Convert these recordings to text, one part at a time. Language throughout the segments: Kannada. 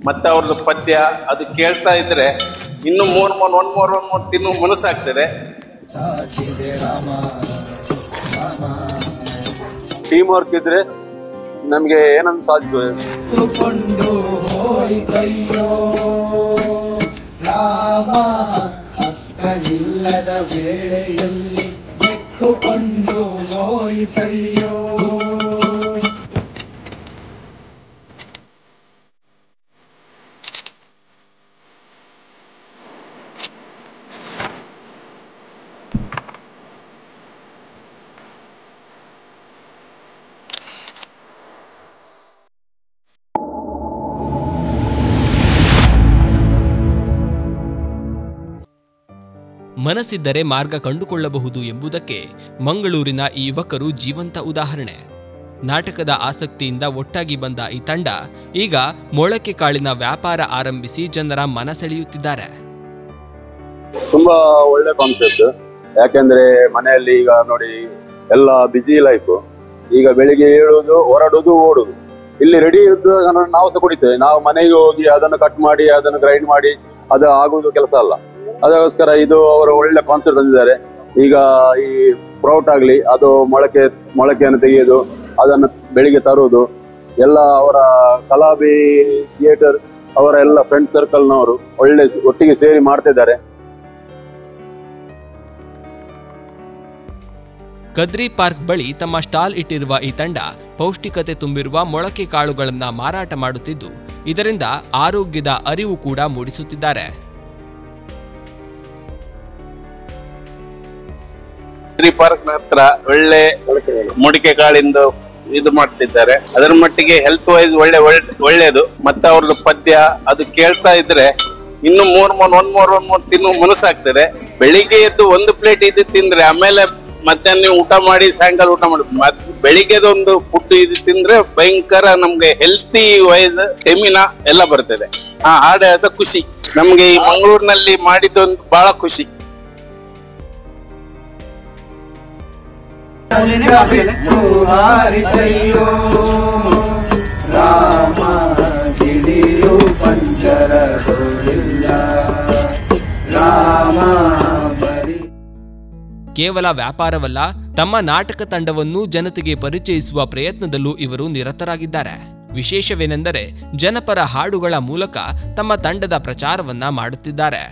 ಮತ್ತೆ ಅವ್ರದ್ದು ಪದ್ಯ ಅದು ಕೇಳ್ತಾ ಇದ್ರೆ ಇನ್ನು ಒಂದ್ ಮೂರು ತಿನ್ನು ಮನಸ್ಸಾಗ್ತದೆ. ಟೀಮ್ ವರ್ಕ್ ಇದ್ರೆ ನಮ್ಗೆ ಏನಂತ ಸಾಧ್ಯ. ಮನಸ್ಸಿದ್ದರೆ ಮಾರ್ಗ ಕಂಡುಕೊಳ್ಳಬಹುದು ಎಂಬುದಕ್ಕೆ ಮಂಗಳೂರಿನ ಈ ಯುವಕರು ಜೀವಂತ ಉದಾಹರಣೆ. ನಾಟಕದ ಆಸಕ್ತಿಯಿಂದ ಒಟ್ಟಾಗಿ ಬಂದ ಈ ತಂಡ ಈಗ ಮೊಳಕೆ ಕಾಳಿನ ವ್ಯಾಪಾರ ಆರಂಭಿಸಿ ಜನರ ಮನಸೆಳೆಯುತ್ತಿದ್ದಾರೆ. ತುಂಬಾ ಒಳ್ಳೆ ಕಾನ್ಸೆಪ್ಟ್. ಯಾಕೆಂದ್ರೆ ಮನೆಯಲ್ಲಿ ಈಗ ನೋಡಿ ಎಲ್ಲ ಬಿಸಿ ಲೈಫ್. ಈಗ ಬೆಳಿಗ್ಗೆ ಏಳುವುದು, ಹೊರಡುವುದು, ಓಡುದು. ಇಲ್ಲಿ ರೆಡಿ ಇದ್ದ ನಾವು ಸಹ ಕುಡಿತೇವೆ. ನಾವು ಮನೆಗೆ ಹೋಗಿ ಅದನ್ನು ಕಟ್ ಮಾಡಿ ಅದನ್ನು ಗ್ರೈಂಡ್ ಮಾಡಿ ಅದು ಆಗುವುದು ಕೆಲಸ ಅಲ್ಲ. ಅದಕ್ಕೋಸ್ಕರ ಇದು ಅವರು ಒಳ್ಳೆ ಕಾನ್ಸೆಪ್ಟ್ ತಂದಿದ್ದಾರೆ. ಈಗ ಈ ಸ್ಪ್ರೌಟ್ ಆಗ್ಲಿ, ಅದು ಮೊಳಕೆಯನ್ನು ತೆಗೆಯೋದು, ಅದನ್ನು ಬೆಳಿಗ್ಗೆ ತರುವುದು ಎಲ್ಲ ಅವರ ಕಲಾಬಿ ಥಿಯೇಟರ್ ಅವರ ಎಲ್ಲ ಫ್ರೆಂಡ್ ಸರ್ಕಲ್ನವರು ಒಳ್ಳೆ ಒಟ್ಟಿಗೆ ಸೇರಿ ಮಾಡ್ತಿದ್ದಾರೆ. ಕದ್ರಿ ಪಾರ್ಕ್ ಬಳಿ ತಮ್ಮ ಸ್ಟಾಲ್ ಇಟ್ಟಿರುವ ಈ ತಂಡ ಪೌಷ್ಟಿಕತೆ ತುಂಬಿರುವ ಮೊಳಕೆ ಕಾಳುಗಳನ್ನು ಮಾರಾಟ ಮಾಡುತ್ತಿದ್ದು, ಇದರಿಂದ ಆರೋಗ್ಯದ ಅರಿವು ಕೂಡ ಮೂಡಿಸುತ್ತಿದ್ದಾರೆ. ಪಾರ್ಕ್ ಹತ್ರ ಒಳ್ಳೆ ಮೊಳಕೆ ಕಾಳಿಂದ ಇದು ಮಾಡ್ತಿದ್ದಾರೆ. ಅದರ ಮಟ್ಟಿಗೆ ಹೆಲ್ತ್ ವೈಸ್ ಒಳ್ಳೇದು. ಮತ್ತೆ ಅವ್ರದ್ದು ಪದ್ಯ ಅದು ಕೇಳ್ತಾ ಇದ್ರೆ ಇನ್ನು ಒಂದ್ ಮೂರು ತಿನ್ನು ಮನಸ್ಸಾಗ್ತದೆ. ಬೆಳಿಗ್ಗೆ ಎದ್ದು ಒಂದು ಪ್ಲೇಟ್ ಇದು ತಿಂದ್ರೆ ಆಮೇಲೆ ಮಧ್ಯಾಹ್ನ ಊಟ ಮಾಡಿ ಸಾಯಂಕಾಲ ಊಟ ಮಾಡಿ ಬೆಳಿಗ್ಗೆದೊಂದು ಫುಡ್ ಇದು ತಿಂದ್ರೆ ಭಯಂಕರ ನಮ್ಗೆ ಹೆಲ್ತಿ ವೈಸ್ ಸ್ಟೆಮಿನಾ ಎಲ್ಲ ಬರ್ತದೆ. ಹಾಡ ಖುಷಿ ನಮ್ಗೆ ಈ ಮಂಗಳೂರಿನಲ್ಲಿ ಮಾಡಿದ್ದೊಂದು ಬಹಳ ಖುಷಿ. ಕೇವಲ ವ್ಯಾಪಾರವಲ್ಲ, ತಮ್ಮ ನಾಟಕ ತಂಡವನ್ನು ಜನತೆಗೆ ಪರಿಚಯಿಸುವ ಪ್ರಯತ್ನದಲ್ಲೂ ಇವರು ನಿರತರಾಗಿದ್ದಾರೆ. ವಿಶೇಷವೇನೆಂದರೆ ಜನಪರ ಹಾಡುಗಳ ಮೂಲಕ ತಮ್ಮ ತಂಡದ ಪ್ರಚಾರವನ್ನ ಮಾಡುತ್ತಿದ್ದಾರೆ.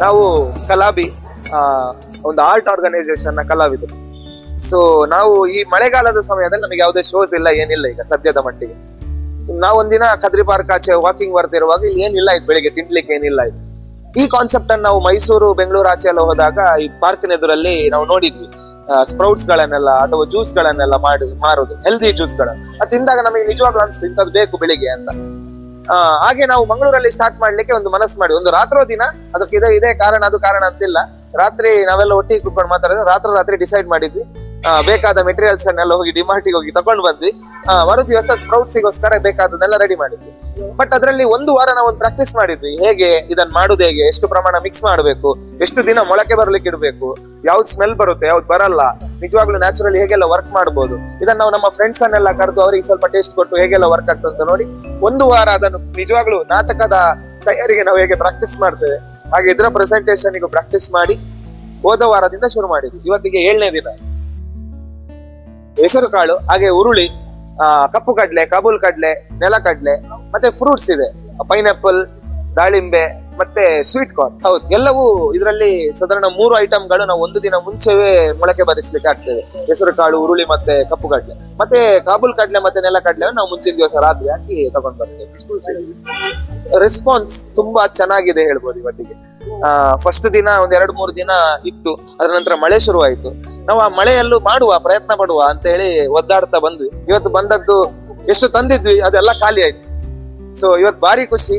ನಾವು ಕಲಾಬಿ ಒಂದು ಆರ್ಟ್ ಆರ್ಗನೈಸೇಷನ್ ನ ಕಲಾವಿದರು. ಸೊ ನಾವು ಈ ಮಳೆಗಾಲದ ಸಮಯದಲ್ಲಿ ನಮಗೆ ಯಾವುದೇ ಶೋಸ್ ಇಲ್ಲ, ಏನಿಲ್ಲ ಈಗ ಸದ್ಯದ ಮಟ್ಟಿಗೆ. ನಾವೊಂದಿನ ಕದ್ರಿ ಪಾರ್ಕ್ ಆಚೆ ವಾಕಿಂಗ್ ಬರ್ತಿರುವಾಗ ಇಲ್ಲಿ ಏನಿಲ್ಲ ಇದು, ಬೆಳಿಗ್ಗೆ ತಿನ್ಲಿಕ್ಕೆ ಏನಿಲ್ಲ ಇದು. ಈ ಕಾನ್ಸೆಪ್ಟ್ ಅನ್ನು ನಾವು ಮೈಸೂರು, ಬೆಂಗಳೂರು ಆಚೆ ಎಲ್ಲ ಹೋದಾಗ ಈ ಪಾರ್ಕಿನ ಎದುರಲ್ಲಿ ನಾವು ನೋಡಿದ್ವಿ. ಸ್ಪ್ರೌಟ್ಸ್ ಗಳನ್ನೆಲ್ಲ ಅಥವಾ ಜ್ಯೂಸ್ ಗಳನ್ನೆಲ್ಲ ಮಾರೋದು, ಹೆಲ್ದಿ ಜ್ಯೂಸ್ ಗಳನ್ನ. ಅದು ತಿಂದಾಗ ನಮಗೆ ನಿಜವಾಗ್ಲೂ ಅನಿಸ್ತು ಇಂಥದ್ದು ಬೇಕು ಬೆಳಿಗ್ಗೆ ಅಂತ. ಹಾಗೆ ನಾವು ಮಂಗಳೂರಲ್ಲಿ ಸ್ಟಾರ್ಟ್ ಮಾಡ್ಲಿಕ್ಕೆ ಒಂದು ಮನಸ್ಸು ಮಾಡಿ, ಒಂದು ರಾತ್ರೋ ದಿನ ಅದಕ್ಕೆ ಇದೇ ಕಾರಣ ಅದು ಕಾರಣ ಅಂತಿಲ್ಲ, ರಾತ್ರಿ ನಾವೆಲ್ಲ ಒಟ್ಟಿಗೆ ಕುತ್ಕೊಂಡು ಮಾತಾಡಿದ್ರೆ ರಾತ್ರಿ ಡಿಸೈಡ್ ಮಾಡಿದ್ವಿ. ಬೇಕಾದ ಮೆಟೀರಿಯಲ್ಸ್ ಅನ್ನೆಲ್ಲ ಹೋಗಿ ಡಿಮಾರ್ಟಿಗೆ ಹೋಗಿ ತಗೊಂಡು ಬಂದ್ವಿ. ಮರು ದಿವಸ ಸ್ಪ್ರೌಟ್ಸಿಗೋಸ್ಕರ ಬೇಕಾದನ್ನೆಲ್ಲ ರೆಡಿ ಮಾಡಿದ್ವಿ. ಬಟ್ ಅದರಲ್ಲಿ ಒಂದು ವಾರ ನಾವು ಒಂದು ಪ್ರಾಕ್ಟೀಸ್ ಮಾಡಿದ್ವಿ. ಹೇಗೆ ಇದನ್ನ ಮಾಡುದು, ಹೇಗೆ ಎಷ್ಟು ಪ್ರಮಾಣ ಮಿಕ್ಸ್ ಮಾಡಬೇಕು, ಎಷ್ಟು ದಿನ ಮೊಳಕೆ ಬರ್ಲಿಕ್ಕೆ ಇಡಬೇಕು, ಯಾವ್ದು ಸ್ಮೆಲ್ ಬರುತ್ತೆ ಯಾವ್ದು ಬರಲ್ಲ, ನಿಜವಾಗ್ಲೂ ನ್ಯಾಚುರಲಿ ಹೇಗೆಲ್ಲ ವರ್ಕ್ ಮಾಡಬಹುದು, ಇದನ್ನ ನಾವು ನಮ್ಮ ಫ್ರೆಂಡ್ಸ್ ಅನ್ನೆಲ್ಲ ಕರೆದು ಅವರಿಗೆ ಸ್ವಲ್ಪ ಟೇಸ್ಟ್ ಕೊಟ್ಟು ಹೇಗೆಲ್ಲ ವರ್ಕ್ ಆಗ್ತದೆ ನೋಡಿ ಒಂದು ವಾರ ಅದನ್ನು ನಿಜವಾಗ್ಲೂ ನಾಟಕದ ತಯಾರಿಗೆ ನಾವು ಹೇಗೆ ಪ್ರಾಕ್ಟೀಸ್ ಮಾಡ್ತೇವೆ ಹಾಗೆ ಇದರ ಪ್ರೆಸೆಂಟೇಷನ್ ಪ್ರಾಕ್ಟೀಸ್ ಮಾಡಿ ಹೋದ ವಾರದಿಂದ ಶುರು ಮಾಡಿದ್ವಿ. ಇವತ್ತಿಗೆ 7ನೇ ದಿನ. ಹೆಸರು ಕಾಳು, ಹಾಗೆ ಉರುಳಿ, ಕಪ್ಪು ಕಡ್ಲೆ, ಕಾಬೂಲ್ ಕಡ್ಲೆ, ನೆಲಕಡ್ಲೆ, ಮತ್ತೆ ಫ್ರೂಟ್ಸ್ ಇದೆ, ಪೈನಾಪಲ್, ದಾಳಿಂಬೆ, ಮತ್ತೆ ಸ್ವೀಟ್ ಕಾರ್ನ್. ಹೌದು, ಎಲ್ಲವೂ ಇದರಲ್ಲಿ ಸಾಧಾರಣ 3 ಐಟಮ್ಗಳು ನಾವು ಒಂದು ದಿನ ಮುಂಚೆವೇ ಮೊಳಕೆ ಬರಿಸ್ಲಿಕ್ಕೆ ಆಗ್ತದೆ. ಹೆಸರು ಕಾಳು, ಉರುಳಿ ಮತ್ತೆ ಕಪ್ಪು ಕಡ್ಲೆ, ಮತ್ತೆ ಕಾಬೂಲ್ ಕಡ್ಲೆ ಮತ್ತೆ ನೆಲಕಡ್ಲೆ ನಾವು ಮುಂಚಿನ ದಿವಸ ರಾತ್ರಿ ಹಾಕಿ ತಗೊಂಡ್ ಬರ್ತೇವೆ. ರೆಸ್ಪಾನ್ಸ್ ತುಂಬಾ ಚೆನ್ನಾಗಿದೆ ಹೇಳ್ಬೋದು. ಇವತ್ತಿಗೆ ಫಸ್ಟ್ ದಿನ ಒಂದ್ 2-3 ದಿನ ಇತ್ತು, ಅದರ ನಂತರ ಮಳೆ ಶುರುವಾಯಿತು. ನಾವು ಆ ಮಳೆಯಲ್ಲೂ ಮಾಡುವ ಪ್ರಯತ್ನ ಪಡುವ ಅಂತ ಹೇಳಿ ಒದ್ದಾಡ್ತಾ ಬಂದ್ವಿ. ಇವತ್ತು ಬಂದದ್ದು ಎಷ್ಟು ತಂದಿದ್ವಿ ಅದೆಲ್ಲ ಖಾಲಿ ಆಯ್ತು. ಸೊ ಇವತ್ತು ಭಾರಿ ಖುಷಿ,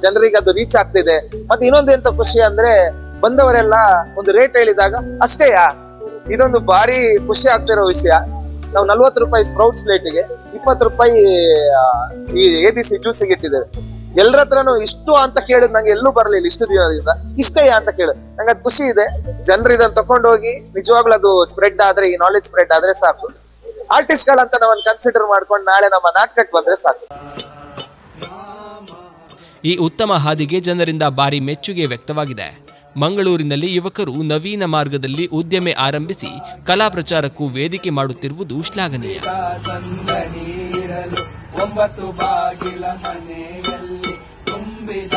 ಜನರಿಗೆ ಅದು ರೀಚ್ ಆಗ್ತಿದೆ. ಮತ್ತೆ ಇನ್ನೊಂದು ಎಂತ ಖುಷಿ ಅಂದ್ರೆ ಬಂದವರೆಲ್ಲ ಒಂದು ರೇಟ್ ಹೇಳಿದಾಗ ಅಷ್ಟೇಯಾ, ಇದೊಂದು ಭಾರಿ ಖುಷಿ ಆಗ್ತಿರೋ ವಿಷಯ. ನಾವು 40 ರೂಪಾಯಿ ಸ್ಪ್ರೌಟ್ಸ್ ಪ್ಲೇಟಿಗೆ 20 ರೂಪಾಯಿ ಈ ABC ಜ್ಯೂಸಿಗೆ ಇಟ್ಟಿದ್ದೇವೆ. ಎಲ್ಲರ ಹತ್ರನು ಇಷ್ಟು ಅಂತ ಕೇಳಿದ್ ನಂಗೆ ಎಲ್ಲೂ ಬರ್ಲಿಲ್ಲ ಇಷ್ಟು ದಿನದಿಂದ. ಇಷ್ಟೇ ಅಂತ ಕೇಳು, ನಂಗೆ ಅದು ಖುಷಿ ಇದೆ. ಜನರು ಇದನ್ನ ತಕೊಂಡೋಗಿ ನಿಜವಾಗ್ಲೂ ಅದು ಸ್ಪ್ರೆಡ್ ಆದ್ರೆ, ಈ ನಾಲೆಜ್ ಸ್ಪ್ರೆಡ್ ಆದ್ರೆ ಸಾಕು. ಆರ್ಟಿಸ್ಟ್ ಗಳಂತ ನಾವನ್ನ ಕನ್ಸಿಡರ್ ಮಾಡ್ಕೊಂಡು ನಾಳೆ ನಮ್ಮ ನಾಟಕಕ್ಕೆ ಬಂದ್ರೆ ಸಾಕು. ಈ ಉತ್ತಮ ಹಾದಿಗೆ ಜನರಿಂದ ಭಾರಿ ಮೆಚ್ಚುಗೆ ವ್ಯಕ್ತವಾಗಿದೆ. ಮಂಗಳೂರಿನಲ್ಲಿ ಯುವಕರು ನವೀನ ಮಾರ್ಗದಲ್ಲಿ ಉದ್ಯಮ ಆರಂಭಿಸಿ ಕಲಾ ಪ್ರಚಾರಕ್ಕೂ ವೇದಿಕೆ ಮಾಡುತ್ತಿರುವುದು ಶ್ಲಾಘನೀಯ. ಒಂಬತ್ತು ಬಾಗಿಲ ಮನೆಯಲ್ಲಿ ತುಂಬಿದ